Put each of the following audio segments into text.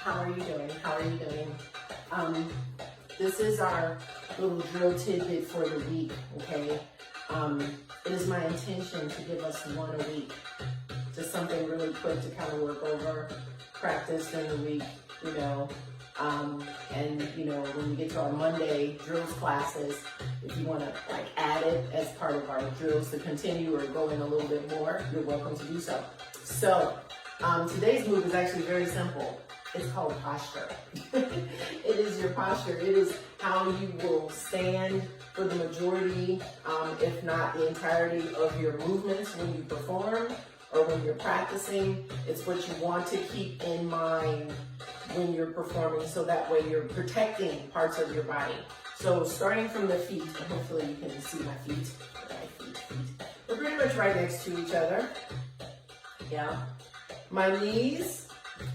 How are you doing? How are you doing? This is our little drill tidbit for the week, okay? It is my intention to give us one a week. Just something really quick to kind of work over, practice during the week, you know. And you know, when we get to our Monday drills classes, if you want to like add it as part of our drills to continue or go in a little bit more, you're welcome to do so. So today's move is actually very simple. It's called posture. It is your posture. It is how you will stand for the majority, if not the entirety of your movements when you perform or when you're practicing. It's what you want to keep in mind when you're performing, so that way you're protecting parts of your body. So starting from the feet, and hopefully you can see my feet. We're pretty much right next to each other. Yeah. My knees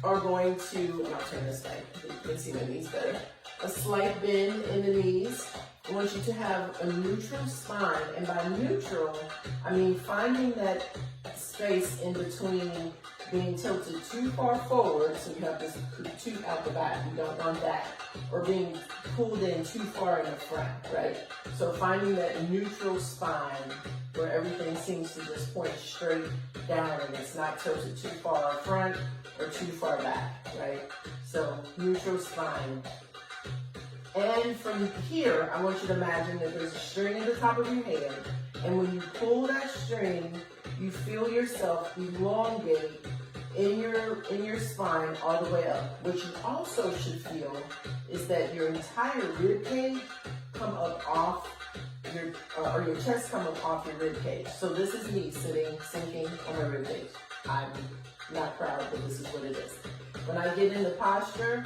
are going to, and I'll turn this way, you can see my knees better. A slight bend in the knees. I want you to have a neutral spine, and by neutral, I mean finding that space in between being tilted too far forward, so you have this tooth out the back, you don't want that, or being pulled in too far in the front, right? So finding that neutral spine where everything seems to just point straight down and it's not tilted too far front or too far back, right? So neutral spine. And from here, I want you to imagine that there's a string at the top of your head, and when you pull that string, you feel yourself elongate in your spine all the way up. What you also should feel is that your entire rib cage come up off your, or your chest come up off your rib cage. So this is me sitting, sinking on my rib cage. I'm not proud, but this is what it is. When I get into posture,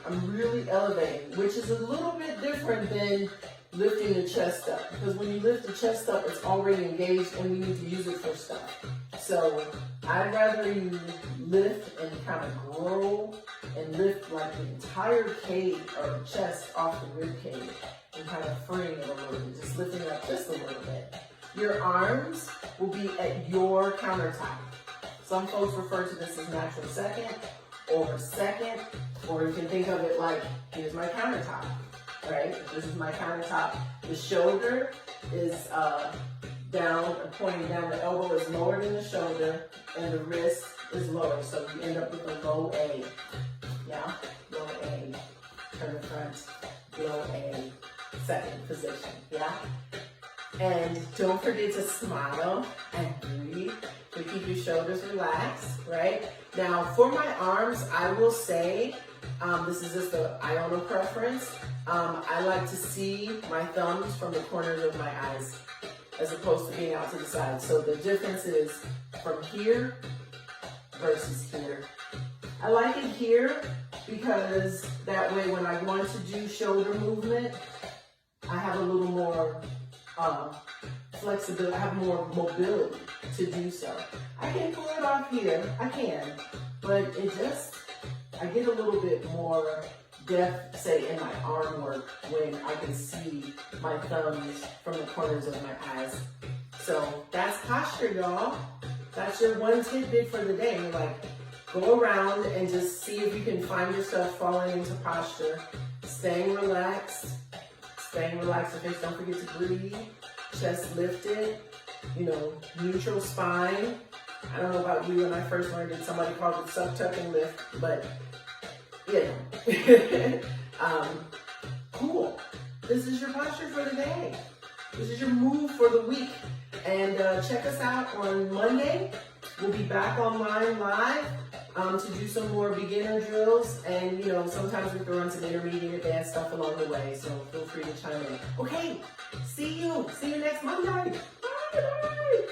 I'm really elevating, which is a little bit different than lifting the chest up. Because when you lift the chest up, it's already engaged and we need to use it for stuff. So I'd rather you lift and kind of grow and lift like the entire cage or chest off the rib cage and kind of freeing it a little bit, just lifting it up just a little bit. Your arms will be at your countertop. Some folks refer to this as natural second, or you can think of it like, here's my countertop, right? This is my countertop. The shoulder is down, pointing down. The elbow is lower than the shoulder, and the wrist is lower. So you end up with a low A. Yeah, low A. Turn the front, low A. Second position. Yeah. And don't forget to smile and breathe to keep your shoulders relaxed, right? Now, for my arms, I will say, this is just the Iona preference. I like to see my thumbs from the corners of my eyes as opposed to being out to the side. So the difference is from here versus here. I like it here because that way when I want to do shoulder movement, I have a little more flexibility, I have more mobility to do so. I can pull it off here, I can, but it just, I get a little bit more depth, say, in my arm work when I can see my thumbs from the corners of my eyes. So that's posture, y'all. That's your one tidbit for the day. Like, go around and just see if you can find yourself falling into posture, staying relaxed your face. Don't forget to breathe, chest lifted, you know, neutral spine. I don't know about you, when I first learned it, somebody called it suck, tuck, and lift, but you know. Cool. This is your posture for the day. This is your move for the week. And check us out on Monday. We'll be back online live to do some more beginner drills, and you know, sometimes we throw in some intermediate advanced stuff along the way, so feel free to chime in. Okay, see you next Monday. Bye.